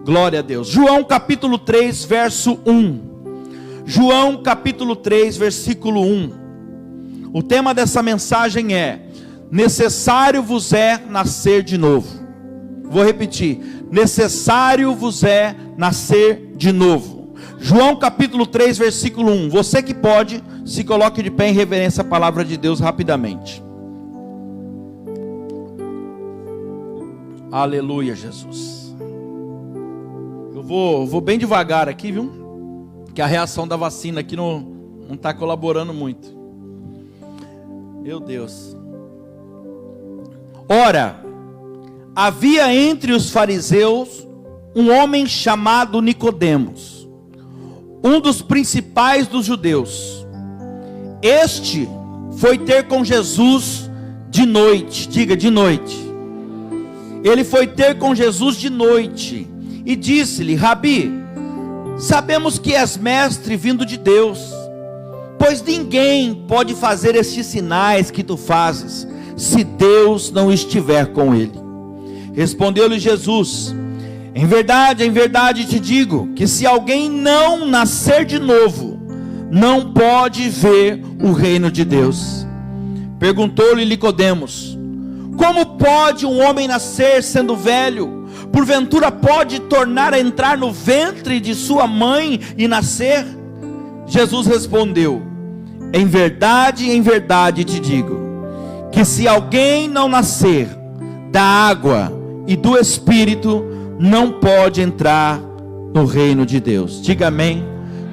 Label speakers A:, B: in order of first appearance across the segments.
A: Glória a Deus. João capítulo 3, verso 1. João capítulo 3, versículo 1. O tema dessa mensagem é: necessário vos é nascer de novo. Vou repetir: necessário vos é nascer de novo. João capítulo 3, versículo 1. Você que pode, se coloque de pé em reverência à palavra de Deus rapidamente. Aleluia, Jesus. Eu vou bem devagar aqui, viu? Que a reação da vacina aqui não está colaborando muito. Meu Deus. Ora, havia entre os fariseus um homem chamado Nicodemos, um dos principais dos judeus. Este foi ter com Jesus de noite. Diga, de noite. Ele foi ter com Jesus de noite e disse-lhe: Rabi, sabemos que és mestre vindo de Deus, pois ninguém pode fazer estes sinais que tu fazes, se Deus não estiver com ele. Respondeu-lhe Jesus: em verdade te digo, que se alguém não nascer de novo, não pode ver o reino de Deus. Perguntou-lhe Nicodemos: como pode um homem nascer sendo velho? Porventura pode tornar a entrar no ventre de sua mãe e nascer? Jesus respondeu: em verdade te digo, que se alguém não nascer da água e do Espírito, não pode entrar no reino de Deus. Diga amém.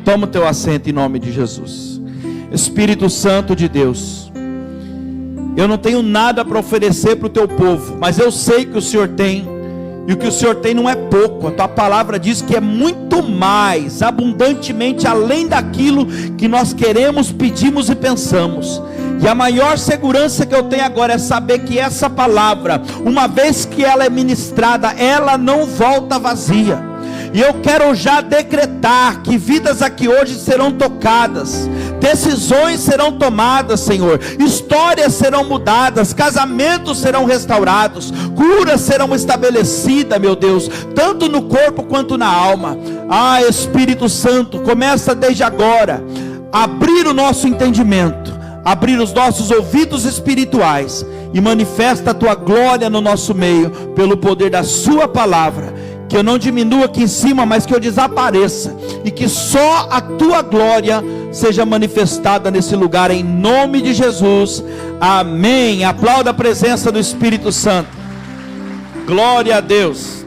A: Toma o teu assento em nome de Jesus. Espírito Santo de Deus, eu não tenho nada para oferecer para o teu povo, mas eu sei que o Senhor tem. E o que o Senhor tem não é pouco. A tua palavra diz que é muito mais, abundantemente além daquilo que nós queremos, pedimos e pensamos. E a maior segurança que eu tenho agora é saber que essa palavra, uma vez que ela é ministrada, ela não volta vazia. E eu quero já decretar que vidas aqui hoje serão tocadas, decisões serão tomadas, Senhor, histórias serão mudadas, casamentos serão restaurados, curas serão estabelecidas, meu Deus, tanto no corpo quanto na alma. Ah, Espírito Santo, começa desde agora a abrir o nosso entendimento, abrir os nossos ouvidos espirituais e manifesta a tua glória no nosso meio, pelo poder da sua palavra. Que eu não diminua aqui em cima, mas que eu desapareça, e que só a tua glória seja manifestada nesse lugar, em nome de Jesus, amém. Aplauda a presença do Espírito Santo. Glória a Deus.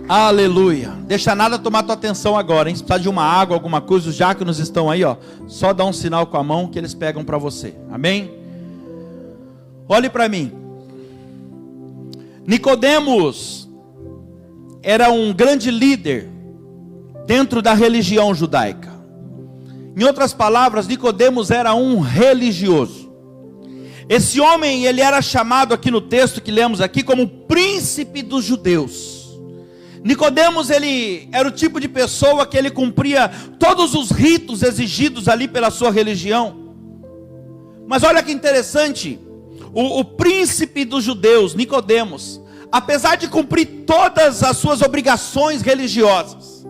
A: Aleluia. Deixa nada tomar tua atenção agora, hein? Se precisar de uma água, alguma coisa, os diáconos estão aí, ó. Só dá um sinal com a mão que eles pegam para você, amém? Olhe para mim. Nicodemos era um grande líder dentro da religião judaica. Em outras palavras, Nicodemos era um religioso. Esse homem, ele era chamado aqui no texto que lemos aqui como príncipe dos judeus. Nicodemos, ele era o tipo de pessoa que ele cumpria todos os ritos exigidos ali pela sua religião. Mas olha que interessante, o príncipe dos judeus, Nicodemos, apesar de cumprir todas as suas obrigações religiosas,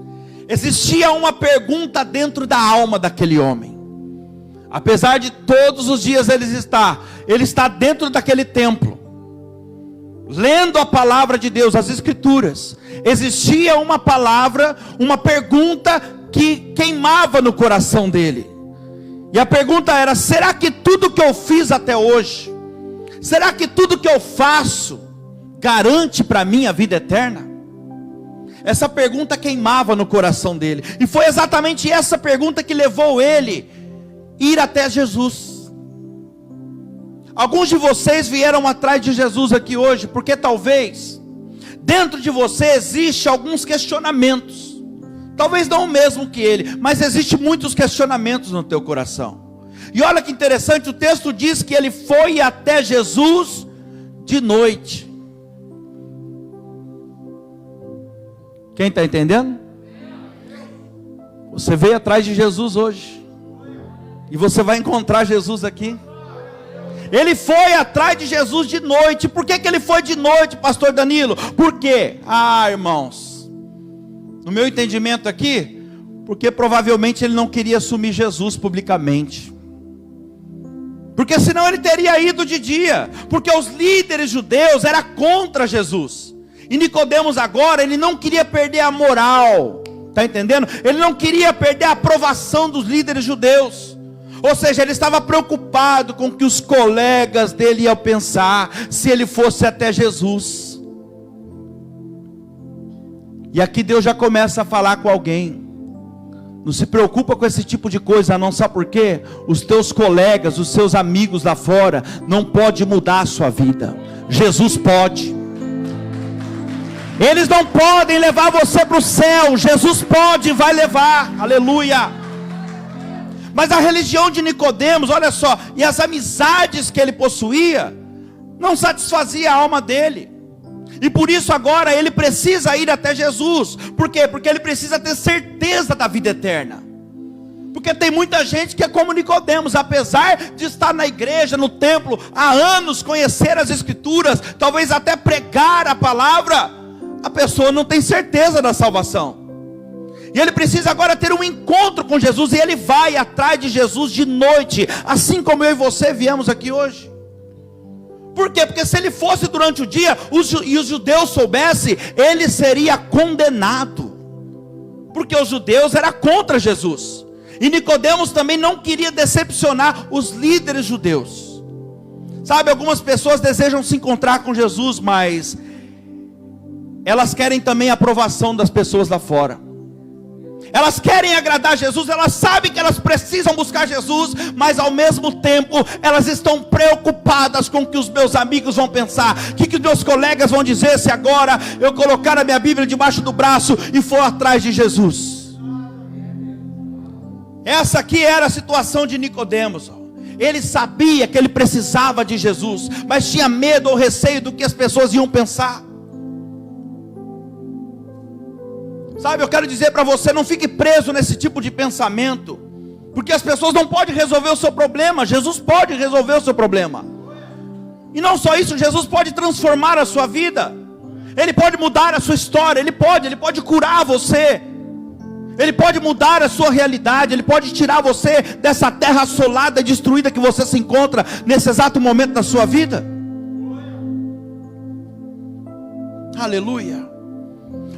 A: existia uma pergunta dentro da alma daquele homem. Apesar de todos os dias ele está dentro daquele templo, lendo a palavra de Deus, as escrituras, existia uma palavra, uma pergunta que queimava no coração dele. E a pergunta era: será que tudo que eu fiz até hoje, será que tudo que eu faço garante para mim a vida eterna? Essa pergunta queimava no coração dele, e foi exatamente essa pergunta que levou ele a ir até Jesus. Alguns de vocês vieram atrás de Jesus aqui hoje, porque talvez dentro de você existe alguns questionamentos, talvez não o mesmo que ele, mas existe muitos questionamentos no teu coração. E olha que interessante, o texto diz que ele foi até Jesus de noite. Quem está entendendo? Você veio atrás de Jesus hoje, e você vai encontrar Jesus aqui. Ele foi atrás de Jesus de noite. Por que ele foi de noite, pastor Danilo? Por quê? Irmãos, no meu entendimento aqui, porque provavelmente ele não queria assumir Jesus publicamente. Porque senão ele teria ido de dia. Porque os líderes judeus eram contra Jesus. E Nicodemos agora, ele não queria perder a moral. Está entendendo? Ele não queria perder a aprovação dos líderes judeus. Ou seja, ele estava preocupado com o que os colegas dele iam pensar se ele fosse até Jesus. E aqui Deus já começa a falar com alguém. Não se preocupa com esse tipo de coisa, não. Sabe por quê? Os teus colegas, os seus amigos lá fora não podem mudar a sua vida. Jesus pode. Eles não podem levar você para o céu. Jesus pode e vai levar. Aleluia. Mas a religião de Nicodemos, olha só, e as amizades que ele possuía não satisfazia a alma dele. E por isso agora ele precisa ir até Jesus. Por quê? Porque ele precisa ter certeza da vida eterna. Porque tem muita gente que é como Nicodemos, apesar de estar na igreja, no templo, há anos, conhecer as escrituras, talvez até pregar a palavra, a pessoa não tem certeza da salvação. E ele precisa agora ter um encontro com Jesus, e ele vai atrás de Jesus de noite, assim como eu e você viemos aqui hoje. Por quê? Porque se ele fosse durante o dia e os judeus soubessem, ele seria condenado. Porque os judeus eram contra Jesus. E Nicodemos também não queria decepcionar os líderes judeus. Sabe, algumas pessoas desejam se encontrar com Jesus, mas elas querem também a aprovação das pessoas lá fora. Elas querem agradar Jesus, elas sabem que elas precisam buscar Jesus, mas ao mesmo tempo elas estão preocupadas com o que os meus amigos vão pensar, o que os meus colegas vão dizer se agora eu colocar a minha Bíblia debaixo do braço e for atrás de Jesus. Essa aqui era a situação de Nicodemos. Ele sabia que ele precisava de Jesus, mas tinha medo ou receio do que as pessoas iam pensar. Sabe, eu quero dizer para você, não fique preso nesse tipo de pensamento, porque as pessoas não podem resolver o seu problema. Jesus pode resolver o seu problema. E não só isso, Jesus pode transformar a sua vida. Ele pode mudar a sua história. Ele pode curar você. Ele pode mudar a sua realidade. Ele pode tirar você dessa terra assolada e destruída que você se encontra nesse exato momento da sua vida. Aleluia.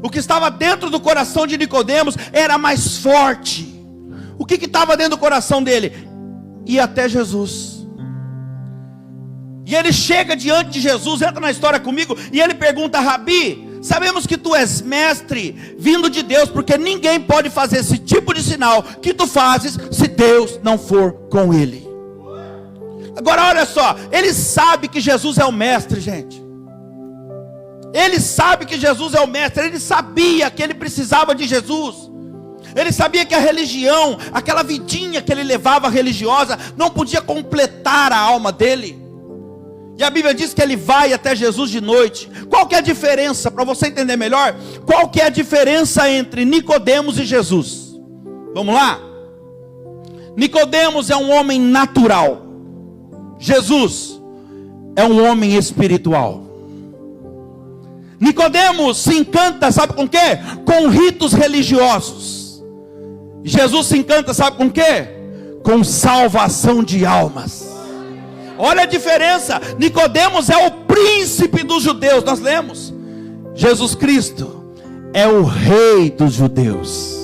A: O que estava dentro do coração de Nicodemos era mais forte. O que estava dentro do coração dele? Ir até Jesus. E ele chega diante de Jesus, entra na história comigo, e ele pergunta: Rabi, sabemos que tu és mestre, vindo de Deus, porque ninguém pode fazer esse tipo de sinal que tu fazes, se Deus não for com ele. Agora olha só, ele sabe que Jesus é o mestre, gente. Ele sabe que Jesus é o mestre. Ele sabia que ele precisava de Jesus. Ele sabia que a religião, aquela vidinha que ele levava religiosa, não podia completar a alma dele. E a Bíblia diz que ele vai até Jesus de noite. Qual que é a diferença, para você entender melhor? Qual que é a diferença entre Nicodemos e Jesus? Vamos lá? Nicodemos é um homem natural. Jesus é um homem espiritual. Nicodemos se encanta, sabe com quê? Com ritos religiosos. Jesus se encanta, sabe com quê? Com salvação de almas. Olha a diferença. Nicodemos é o príncipe dos judeus. Nós lemos, Jesus Cristo é o rei dos judeus.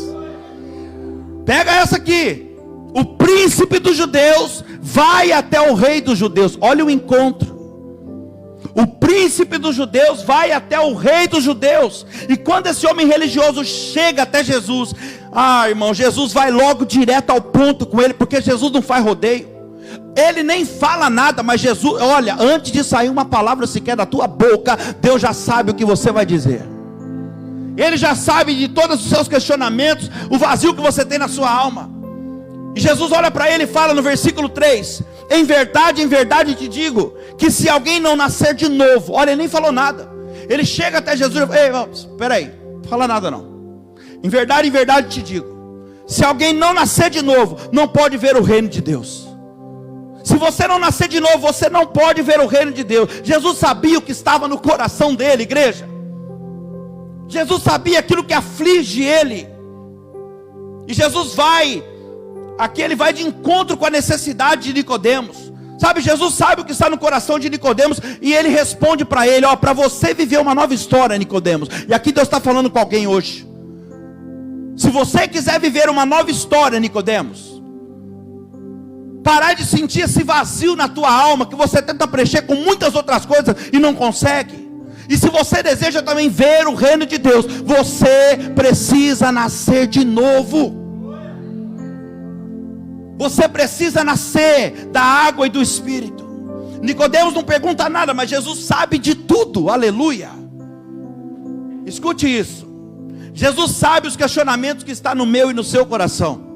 A: Pega essa aqui. O príncipe dos judeus vai até o rei dos judeus. Olha o encontro. O príncipe dos judeus vai até o rei dos judeus. E quando esse homem religioso chega até Jesus, irmão, Jesus vai logo direto ao ponto com ele, porque Jesus não faz rodeio. Ele nem fala nada, mas Jesus, olha, antes de sair uma palavra sequer da tua boca, Deus já sabe o que você vai dizer. Ele já sabe de todos os seus questionamentos, o vazio que você tem na sua alma. E Jesus olha para ele e fala no versículo 3: em verdade te digo, que se alguém não nascer de novo. Olha, ele nem falou nada. Ele chega até Jesus e fala: ei, espera aí, não fala nada não. Em verdade te digo, se alguém não nascer de novo, não pode ver o reino de Deus. Se você não nascer de novo, você não pode ver o reino de Deus. Jesus sabia o que estava no coração dele, igreja. Jesus sabia aquilo que aflige ele. E Jesus aqui ele vai de encontro com a necessidade de Nicodemos. Sabe, Jesus sabe o que está no coração de Nicodemos, e ele responde para ele: ó, para você viver uma nova história, Nicodemos. E aqui Deus está falando com alguém hoje. Se você quiser viver uma nova história, Nicodemos, parar de sentir esse vazio na tua alma, que você tenta preencher com muitas outras coisas e não consegue. E se você deseja também ver o reino de Deus, você precisa nascer de novo. Você precisa nascer da água e do Espírito. Nicodemos não pergunta nada, mas Jesus sabe de tudo, aleluia. Escute isso. Jesus sabe os questionamentos que estão no meu e no seu coração.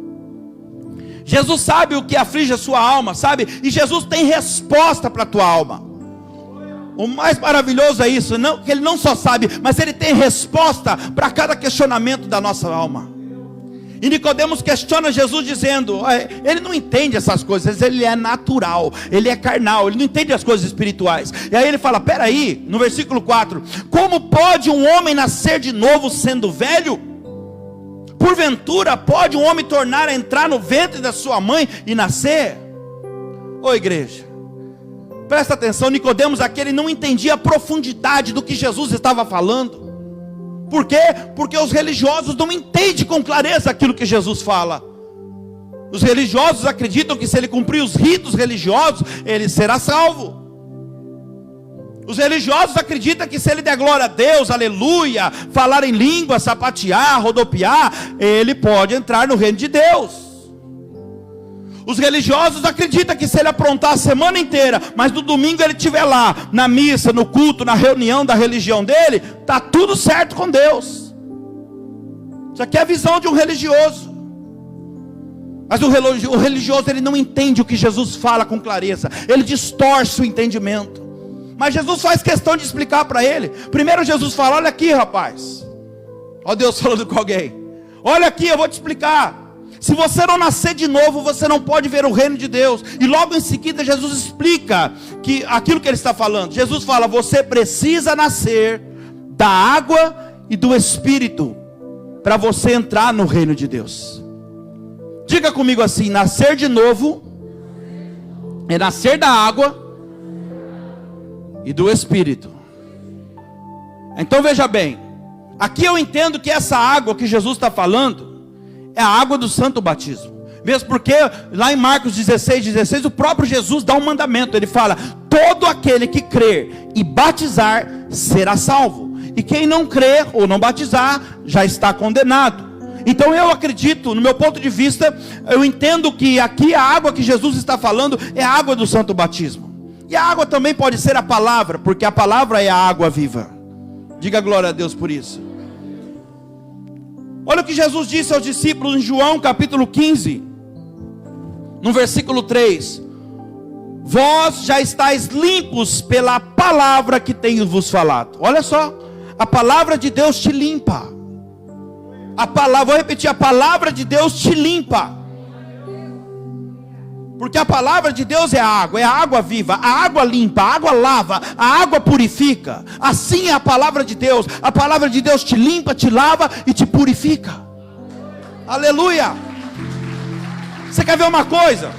A: Jesus sabe o que aflige a sua alma, sabe? E Jesus tem resposta para a tua alma. O mais maravilhoso é isso, não, que ele não só sabe, mas ele tem resposta para cada questionamento da nossa alma. E Nicodemos questiona Jesus dizendo, ele não entende essas coisas, ele é natural, ele é carnal, ele não entende as coisas espirituais. E aí ele fala, peraí, no versículo 4, como pode um homem nascer de novo sendo velho? Porventura pode um homem tornar a entrar no ventre da sua mãe e nascer? Ô igreja, presta atenção, Nicodemos aqui ele não entendia a profundidade do que Jesus estava falando. Por quê? Porque os religiosos não entendem com clareza aquilo que Jesus fala. Os religiosos acreditam que se ele cumprir os ritos religiosos, ele será salvo. Os religiosos acreditam que se ele der glória a Deus, aleluia, falar em língua, sapatear, rodopiar, ele pode entrar no reino de Deus. Os religiosos acreditam que se ele aprontar a semana inteira, mas no domingo ele estiver lá, na missa, no culto, na reunião da religião dele, está tudo certo com Deus. Isso aqui é a visão de um religioso. Mas o religioso ele não entende o que Jesus fala com clareza, ele distorce o entendimento. Mas Jesus faz questão de explicar para ele. Primeiro Jesus fala, olha aqui rapaz, olha Deus falando com alguém, olha aqui, eu vou te explicar. Se você não nascer de novo, você não pode ver o reino de Deus. E logo em seguida Jesus explica que aquilo que ele está falando. Jesus fala, você precisa nascer da água e do Espírito para você entrar no reino de Deus. Diga comigo assim, nascer de novo é nascer da água e do Espírito. Então veja bem, aqui eu entendo que essa água que Jesus está falando é a água do santo batismo. Mesmo porque lá em Marcos 16, o próprio Jesus dá um mandamento. Ele fala, todo aquele que crer e batizar será salvo. E quem não crer ou não batizar já está condenado. Então eu acredito, no meu ponto de vista, eu entendo que aqui a água que Jesus está falando é a água do santo batismo. E a água também pode ser a palavra, porque a palavra é a água viva. Diga glória a Deus por isso. Olha o que Jesus disse aos discípulos em João capítulo 15, no versículo 3. Vós já estáis limpos pela palavra que tenho vos falado. Olha só, a palavra de Deus te limpa. Vou repetir, a palavra de Deus te limpa. Porque a palavra de Deus é a água viva, a água limpa, a água lava, a água purifica. Assim é a palavra de Deus. A palavra de Deus te limpa, te lava e te purifica. Aleluia. Você quer ver uma coisa?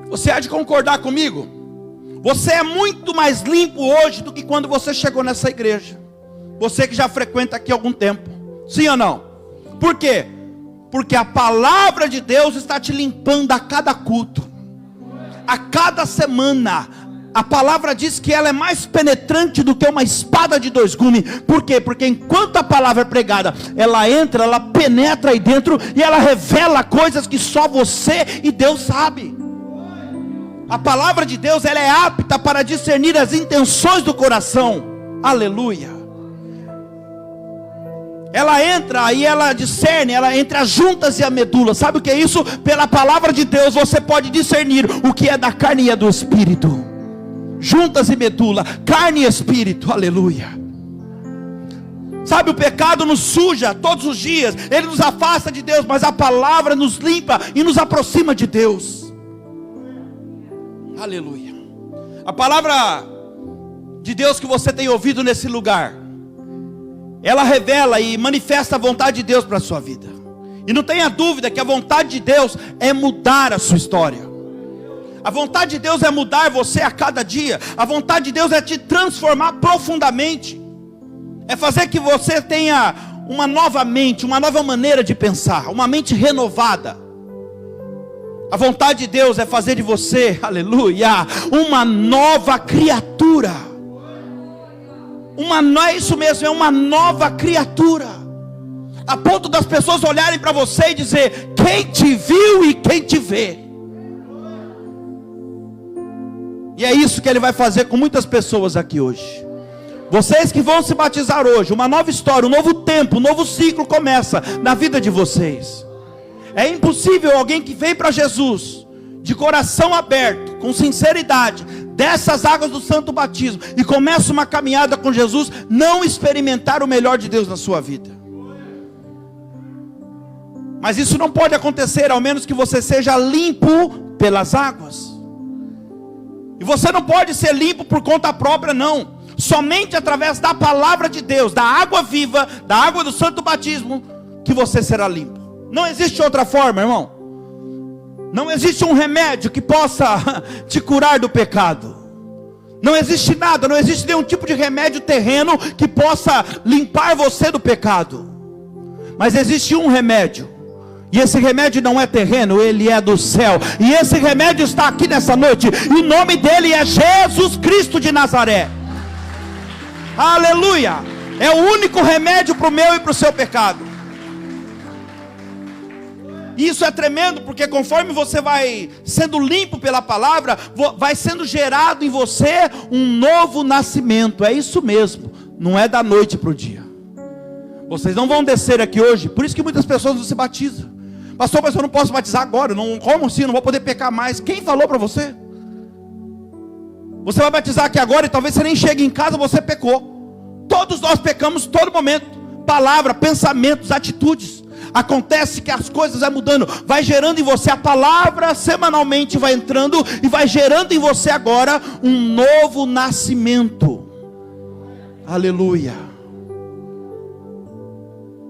A: Você há de concordar comigo? Você é muito mais limpo hoje do que quando você chegou nessa igreja. Você que já frequenta aqui há algum tempo. Sim ou não? Por quê? Porque a palavra de Deus está te limpando a cada culto, a cada semana. A palavra diz que ela é mais penetrante do que uma espada de dois gumes. Por quê? Porque enquanto a palavra é pregada, ela entra, ela penetra aí dentro e ela revela coisas que só você e Deus sabe. A palavra de Deus, ela é apta para discernir as intenções do coração. Aleluia. Ela entra e ela discerne, ela entre as juntas e a medula. Sabe o que é isso? Pela palavra de Deus você pode discernir o que é da carne e é do espírito. Juntas e medula, carne e espírito, aleluia. Sabe, o pecado nos suja todos os dias, ele nos afasta de Deus, mas a palavra nos limpa e nos aproxima de Deus. Aleluia. A palavra de Deus que você tem ouvido nesse lugar, ela revela e manifesta a vontade de Deus para a sua vida. E não tenha dúvida que a vontade de Deus é mudar a sua história. A vontade de Deus é mudar você a cada dia. A vontade de Deus é te transformar profundamente. É fazer que você tenha uma nova mente, uma nova maneira de pensar, uma mente renovada. A vontade de Deus é fazer de você, aleluia, uma nova criatura. Não é isso mesmo, é uma nova criatura. A ponto das pessoas olharem para você e dizer: quem te viu e quem te vê. E é isso que Ele vai fazer com muitas pessoas aqui hoje. Vocês que vão se batizar hoje, uma nova história, um novo tempo, um novo ciclo começa na vida de vocês. É impossível alguém que vem para Jesus de coração aberto, com sinceridade, dessas águas do santo batismo e começa uma caminhada com Jesus, não experimentar o melhor de Deus na sua vida. Mas isso não pode acontecer, ao menos que você seja limpo pelas águas. E você não pode ser limpo por conta própria, não. Somente através da palavra de Deus, da água viva, da água do santo batismo, que você será limpo. Não existe outra forma, irmão. Não existe um remédio que possa te curar do pecado. Não existe nada, não existe nenhum tipo de remédio terreno que possa limpar você do pecado. Mas existe um remédio. E esse remédio não é terreno, ele é do céu. E esse remédio está aqui nessa noite. E o nome dele é Jesus Cristo de Nazaré. Aleluia. É o único remédio para o meu e para o seu pecado. E isso é tremendo, porque conforme você vai sendo limpo pela palavra, vai sendo gerado em você um novo nascimento. É isso mesmo, não é da noite para o dia. Vocês não vão descer aqui hoje, por isso que muitas pessoas não se batizam. Pastor, mas eu não posso batizar agora, como assim? Não vou poder pecar mais. Quem falou para você? Você vai batizar aqui agora e talvez você nem chegue em casa, você pecou. Todos nós pecamos todo momento. Palavra, pensamentos, atitudes. Acontece que as coisas vão mudando, vai gerando em você a palavra, semanalmente vai entrando e vai gerando em você agora um novo nascimento. Aleluia.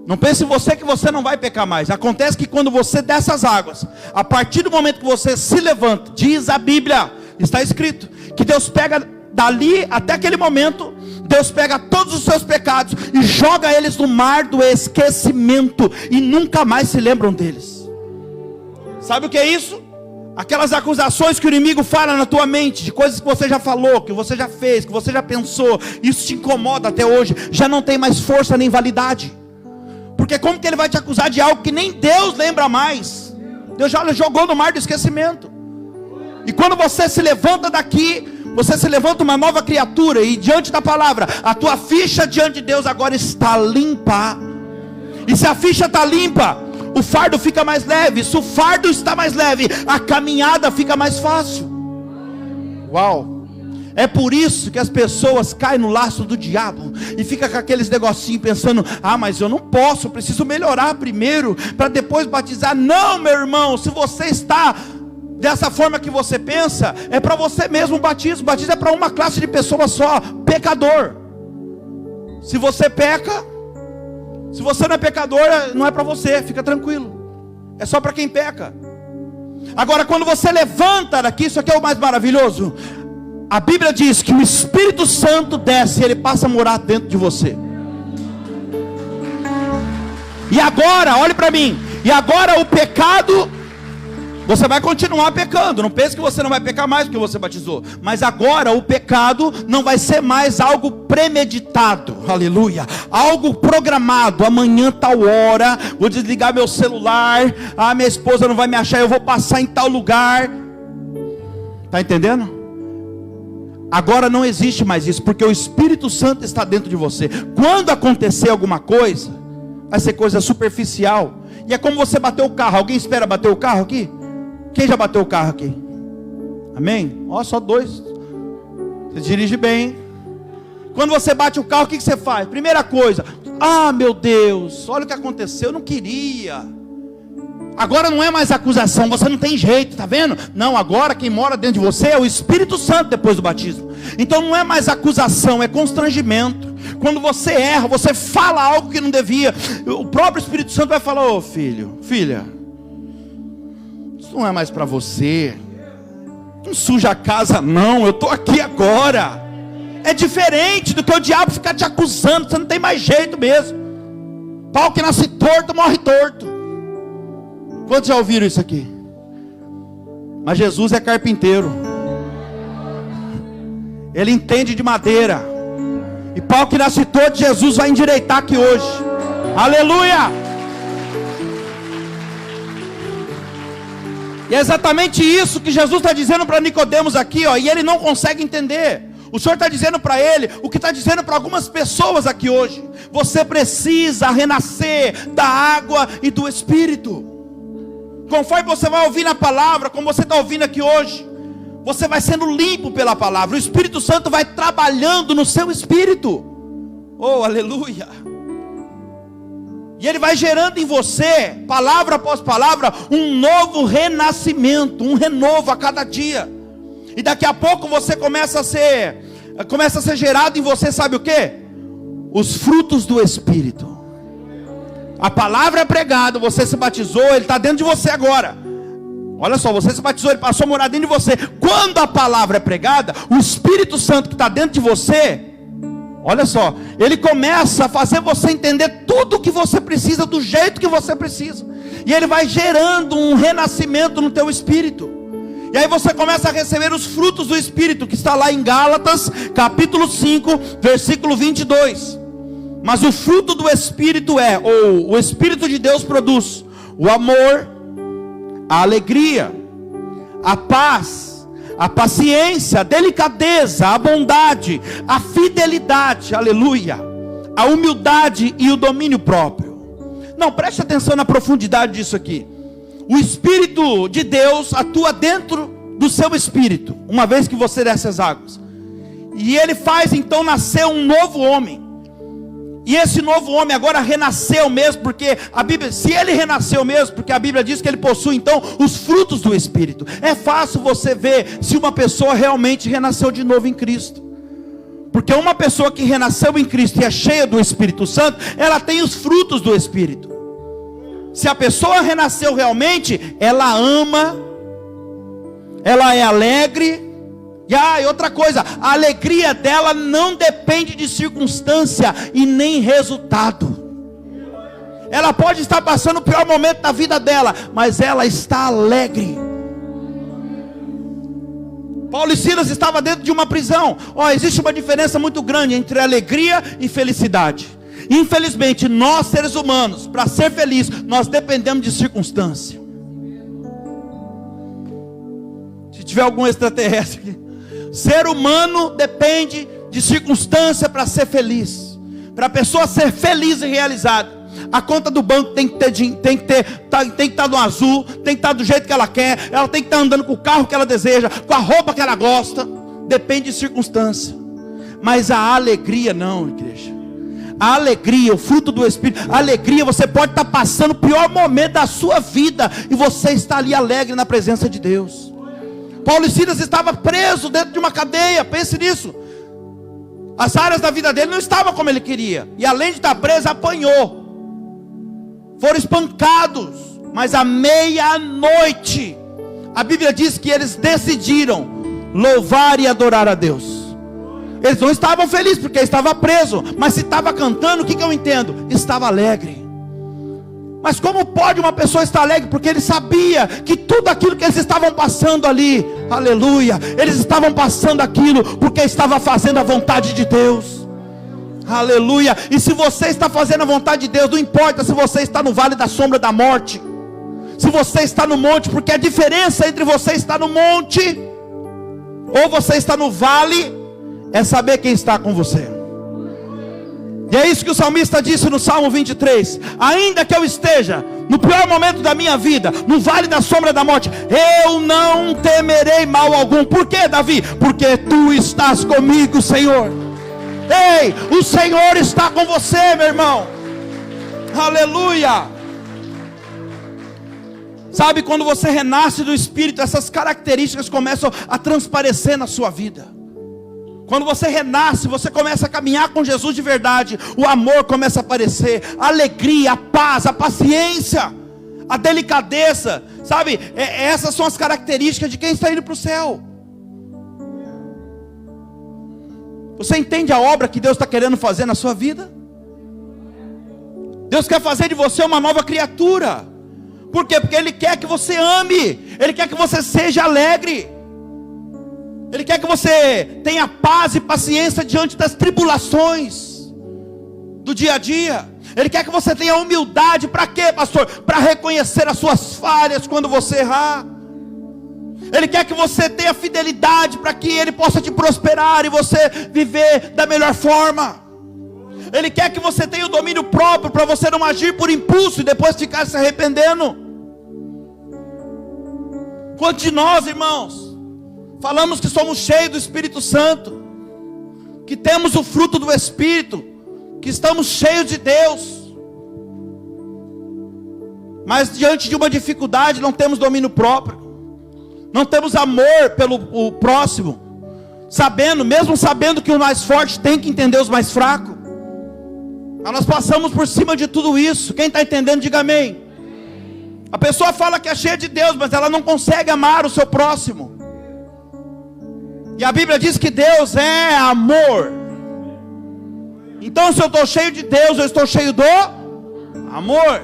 A: Não pense em você que você não vai pecar mais. Acontece que quando você dessas águas, a partir do momento que você se levanta, diz a Bíblia, está escrito, que Deus pega dali até aquele momento, Deus pega todos os seus pecados e joga eles no mar do esquecimento e nunca mais se lembram deles. Sabe o que é isso? Aquelas acusações que o inimigo fala na tua mente, de coisas que você já falou, que você já fez, que você já pensou, isso te incomoda até hoje, já não tem mais força nem validade. Porque como que ele vai te acusar de algo que nem Deus lembra mais? Deus já jogou no mar do esquecimento. E quando você se levanta daqui, você se levanta uma nova criatura, e diante da palavra, a tua ficha diante de Deus agora está limpa. E se a ficha está limpa, o fardo fica mais leve. Se o fardo está mais leve, a caminhada fica mais fácil. Uau! É por isso que as pessoas caem no laço do diabo e fica com aqueles negocinhos pensando: ah, mas eu não posso, eu preciso melhorar primeiro para depois batizar. Não, meu irmão, se você está dessa forma que você pensa, é para você mesmo o batismo. O batismo é para uma classe de pessoas só, pecador. Se você peca, se você não é pecador, não é para você, fica tranquilo. É só para quem peca. Agora, quando você levanta daqui, isso aqui é o mais maravilhoso. A Bíblia diz que o Espírito Santo desce e ele passa a morar dentro de você. E agora, olhe para mim. E agora o pecado, você vai continuar pecando. Não pense que você não vai pecar mais porque você batizou. Mas agora o pecado não vai ser mais algo premeditado. Aleluia. Algo programado. Amanhã tal hora, vou desligar meu celular. Ah, minha esposa não vai me achar, eu vou passar em tal lugar. Está entendendo? Agora não existe mais isso, porque o Espírito Santo está dentro de você. Quando acontecer alguma coisa, vai ser coisa superficial. E é como você bater o carro. Alguém espera bater o carro aqui? Quem já bateu o carro aqui? Amém? Ó, só dois. Você dirige bem, hein? Quando você bate o carro, o que você faz? Primeira coisa, Ah, meu Deus, olha o que aconteceu, eu não queria. Agora não é mais acusação, você não tem jeito, tá vendo? Não, agora quem mora dentro de você é o Espírito Santo depois do batismo. Então não é mais acusação, é constrangimento. Quando você erra, você fala algo que não devia, o próprio Espírito Santo vai falar: ô filho, filha, isso não é mais para você. Não suja a casa não, eu estou aqui agora. É diferente do que o diabo ficar te acusando, você não tem mais jeito mesmo. Pau que nasce torto, morre torto. Quantos já ouviram isso aqui? Mas Jesus é carpinteiro. Ele entende de madeira. E pau que nasce torto, Jesus vai endireitar aqui hoje. Aleluia! E é exatamente isso que Jesus está dizendo para Nicodemos aqui, ó, e ele não consegue entender. O Senhor está dizendo para ele o que está dizendo para algumas pessoas aqui hoje: você precisa renascer da água e do Espírito. Conforme você vai ouvir na palavra, como você está ouvindo aqui hoje, você vai sendo limpo pela palavra. O Espírito Santo vai trabalhando no seu espírito. Oh, aleluia! E ele vai gerando em você, palavra após palavra, um novo renascimento, um renovo a cada dia. E daqui a pouco você começa a ser gerado em você, sabe o que? Os frutos do Espírito. A palavra é pregada, você se batizou, ele está dentro de você agora. Olha só, você se batizou, ele passou a morar dentro de você. Quando a palavra é pregada, o Espírito Santo que está dentro de você, olha só, ele começa a fazer você entender tudo o que você precisa, do jeito que você precisa. E ele vai gerando um renascimento no teu espírito. E aí você começa a receber os frutos do Espírito, que está lá em Gálatas, capítulo 5, versículo 22. Mas o fruto do Espírito o Espírito de Deus produz o amor, a alegria, a paz, a paciência, a delicadeza, a bondade, a fidelidade, aleluia, a humildade e o domínio próprio. Não, preste atenção na profundidade disso aqui. O Espírito de Deus atua dentro do seu espírito, uma vez que você desce as águas, e ele faz então nascer um novo homem. E esse novo homem agora renasceu mesmo, porque a Bíblia, se ele renasceu mesmo, porque a Bíblia diz que ele possui então os frutos do Espírito. É fácil você ver se uma pessoa realmente renasceu de novo em Cristo, porque uma pessoa que renasceu em Cristo e é cheia do Espírito Santo, ela tem os frutos do Espírito. Se a pessoa renasceu realmente, ela ama, ela é alegre. E outra coisa, a alegria dela não depende de circunstância e nem resultado. Ela pode estar passando o pior momento da vida dela, mas ela está alegre. Paulo e Silas estavam dentro de uma prisão. Existe uma diferença muito grande entre alegria e felicidade. Infelizmente, nós seres humanos, para ser feliz, nós dependemos de circunstância. Se tiver algum extraterrestre aqui, ser humano depende de circunstância para ser feliz. Para a pessoa ser feliz e realizada, a conta do banco tem que estar no azul, tem que estar do jeito que ela quer, ela tem que estar andando com o carro que ela deseja, com a roupa que ela gosta. Depende de circunstância. Mas a alegria não, igreja. A alegria, o fruto do Espírito, a alegria, você pode estar passando o pior momento da sua vida e você está ali alegre na presença de Deus. Paulo e Silas estavam presos dentro de uma cadeia, pense nisso. As áreas da vida dele não estavam como ele queria, e além de estar preso, apanhou, foram espancados. Mas à meia-noite, a Bíblia diz que eles decidiram louvar e adorar a Deus. Eles não estavam felizes porque estava preso, mas se estava cantando, o que eu entendo? Estava alegre. Mas como pode uma pessoa estar alegre? Porque ele sabia que tudo aquilo que eles estavam passando ali, aleluia, eles estavam passando aquilo porque estava fazendo a vontade de Deus, aleluia. E se você está fazendo a vontade de Deus, não importa se você está no vale da sombra da morte, se você está no monte, porque a diferença entre você estar no monte ou você está no vale é saber quem está com você. E é isso que o salmista disse no Salmo 23: ainda que eu esteja no pior momento da minha vida, no vale da sombra da morte, eu não temerei mal algum. Por quê, Davi? Porque tu estás comigo, Senhor. Ei, o Senhor está com você, meu irmão. Aleluia! Sabe, quando você renasce do Espírito, essas características começam a transparecer na sua vida. Quando você renasce, você começa a caminhar com Jesus de verdade. O amor começa a aparecer, a alegria, a paz, a paciência, a delicadeza. Sabe, essas são as características de quem está indo para o céu. Você entende a obra que Deus está querendo fazer na sua vida? Deus quer fazer de você uma nova criatura. Por quê? Porque Ele quer que você ame. Ele quer que você seja alegre. Ele quer que você tenha paz e paciência diante das tribulações do dia a dia. Ele quer que você tenha humildade. Para quê, pastor? Para reconhecer as suas falhas quando você errar. Ele quer que você tenha fidelidade para que Ele possa te prosperar e você viver da melhor forma. Ele quer que você tenha o domínio próprio para você não agir por impulso e depois ficar se arrependendo. Quantos de nós, irmãos, falamos que somos cheios do Espírito Santo, que temos o fruto do Espírito, que estamos cheios de Deus, mas diante de uma dificuldade não temos domínio próprio, não temos amor pelo próximo, mesmo sabendo que o mais forte tem que entender os mais fracos. Mas nós passamos por cima de tudo isso. Quem está entendendo, diga amém. A pessoa fala que é cheia de Deus, mas ela não consegue amar o seu próximo. E a Bíblia diz que Deus é amor. Então, se eu estou cheio de Deus, eu estou cheio do amor.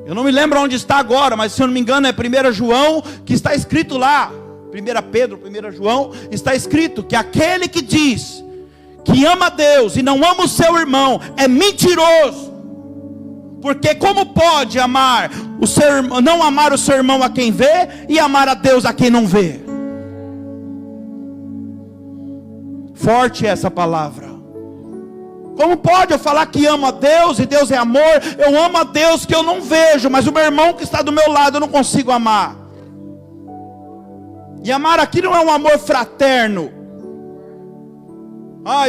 A: Eu não me lembro onde está agora, mas se eu não me engano é 1 João, que está escrito lá. 1 Pedro, 1 João, está escrito que aquele que diz que ama a Deus e não ama o seu irmão é mentiroso. Porque como pode amar não amar o seu irmão a quem vê e amar a Deus a quem não vê? Forte essa palavra. Como pode eu falar que amo a Deus e Deus é amor? Eu amo a Deus que eu não vejo, mas o meu irmão que está do meu lado eu não consigo amar. E amar aqui não é um amor fraterno.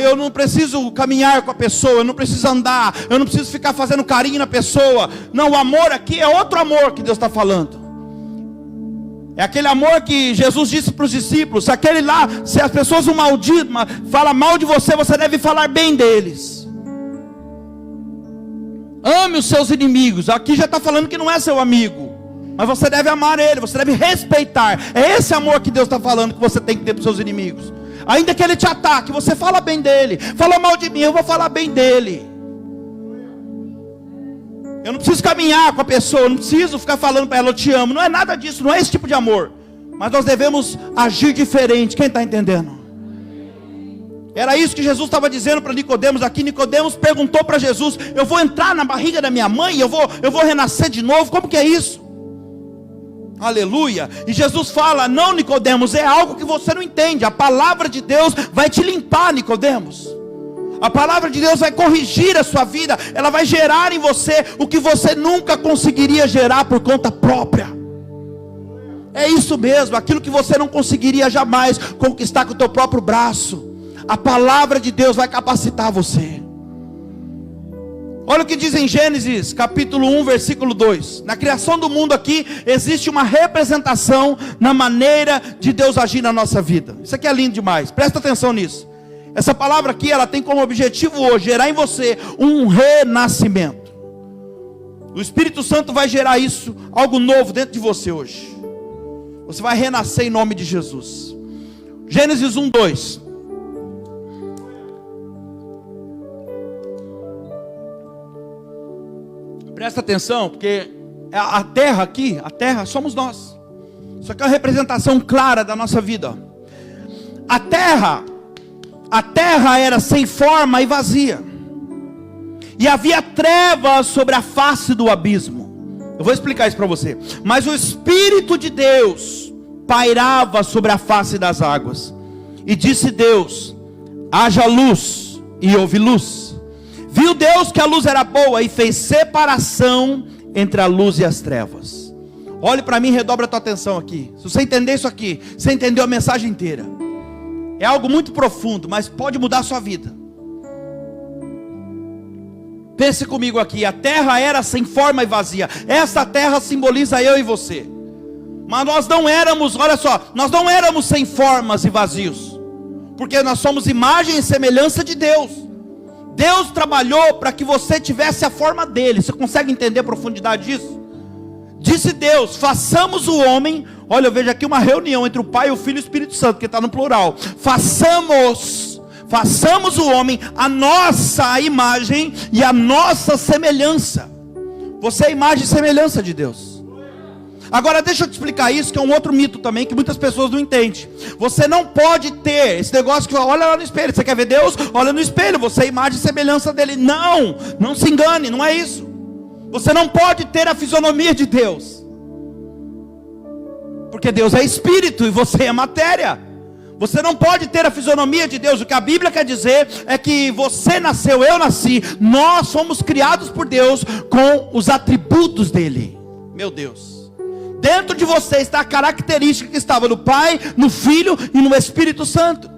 A: Eu não preciso caminhar com a pessoa, eu não preciso andar, eu não preciso ficar fazendo carinho na pessoa. Não, o amor aqui é outro amor que Deus está falando. É aquele amor que Jesus disse para os discípulos. Se as pessoas o falam mal de você, você deve falar bem deles. Ame os seus inimigos. Aqui já está falando que não é seu amigo, mas você deve amar ele, você deve respeitar. É esse amor que Deus está falando que você tem que ter para os seus inimigos. Ainda que ele te ataque, você fala bem dele. Fala mal de mim, eu vou falar bem dele. Eu não preciso caminhar com a pessoa, eu não preciso ficar falando para ela, eu te amo. Não é nada disso, não é esse tipo de amor. Mas nós devemos agir diferente. Quem está entendendo? Era isso que Jesus estava dizendo para Nicodemos aqui. Nicodemos perguntou para Jesus: eu vou entrar na barriga da minha mãe? Eu vou renascer de novo? Como que é isso? Aleluia. E Jesus fala: não, Nicodemos, é algo que você não entende. A palavra de Deus vai te limpar, Nicodemos. A palavra de Deus vai corrigir a sua vida. Ela vai gerar em você o que você nunca conseguiria gerar por conta própria. É isso mesmo, aquilo que você não conseguiria jamais conquistar com o teu próprio braço. A palavra de Deus vai capacitar você. Olha o que diz em Gênesis capítulo 1 versículo 2. Na criação do mundo aqui existe uma representação na maneira de Deus agir na nossa vida. Isso aqui é lindo demais, presta atenção nisso. Essa palavra aqui, ela tem como objetivo hoje gerar em você um renascimento. O Espírito Santo vai gerar isso, algo novo dentro de você hoje. Você vai renascer em nome de Jesus. Gênesis 1, 2. Presta atenção, porque a terra aqui, a terra somos nós. Isso aqui é uma representação clara da nossa vida. A terra era sem forma e vazia, e havia trevas sobre a face do abismo. Eu vou explicar isso para você. Mas o Espírito de Deus pairava sobre a face das águas. E disse Deus: haja luz, e houve luz. Viu Deus que a luz era boa, e fez separação entre a luz e as trevas. Olhe para mim e redobra a tua atenção aqui. Se você entender isso aqui, você entendeu a mensagem inteira. É algo muito profundo, mas pode mudar a sua vida. Pense comigo aqui, a terra era sem forma e vazia. Essa terra simboliza eu e você. Mas nós não éramos, olha só, nós não éramos sem formas e vazios, porque nós somos imagem e semelhança de Deus. Deus trabalhou para que você tivesse a forma dele. Você consegue entender a profundidade disso? Disse Deus, façamos o homem. Olha, eu vejo aqui uma reunião entre o Pai, o Filho e o Espírito Santo, que está no plural. Façamos o homem a nossa imagem e a nossa semelhança. Você é a imagem e semelhança de Deus. Agora deixa eu te explicar isso, que é um outro mito também, que muitas pessoas não entendem. Você não pode ter esse negócio que olha lá no espelho. Você quer ver Deus? Olha no espelho, você é a imagem e semelhança dele. Não se engane, não é isso. Você não pode ter a fisionomia de Deus, porque Deus é espírito e você é matéria. Você não pode ter a fisionomia de Deus. O que a Bíblia quer dizer é que você nasceu, eu nasci, nós fomos criados por Deus com os atributos dele. Meu Deus, dentro de você está a característica que estava no Pai, no Filho e no Espírito Santo.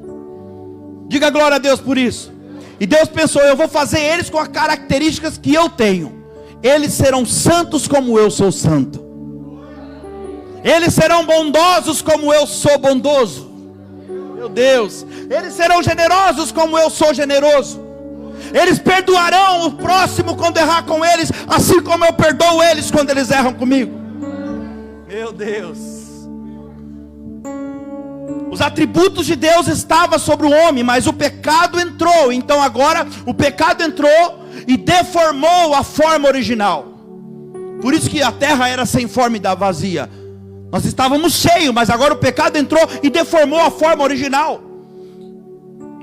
A: Diga glória a Deus por isso. E Deus pensou, eu vou fazer eles com as características que eu tenho. Eles serão santos como eu sou santo. Eles serão bondosos como eu sou bondoso. Meu Deus. Eles serão generosos como eu sou generoso. Eles perdoarão o próximo quando errar com eles, assim como eu perdoo eles quando eles erram comigo. Meu Deus. Os atributos de Deus estavam sobre o homem, mas o pecado entrou. Então agora o pecado entrou e deformou a forma original. Por isso que a terra era sem forma e vazia. Nós estávamos cheios, mas agora o pecado entrou e deformou a forma original.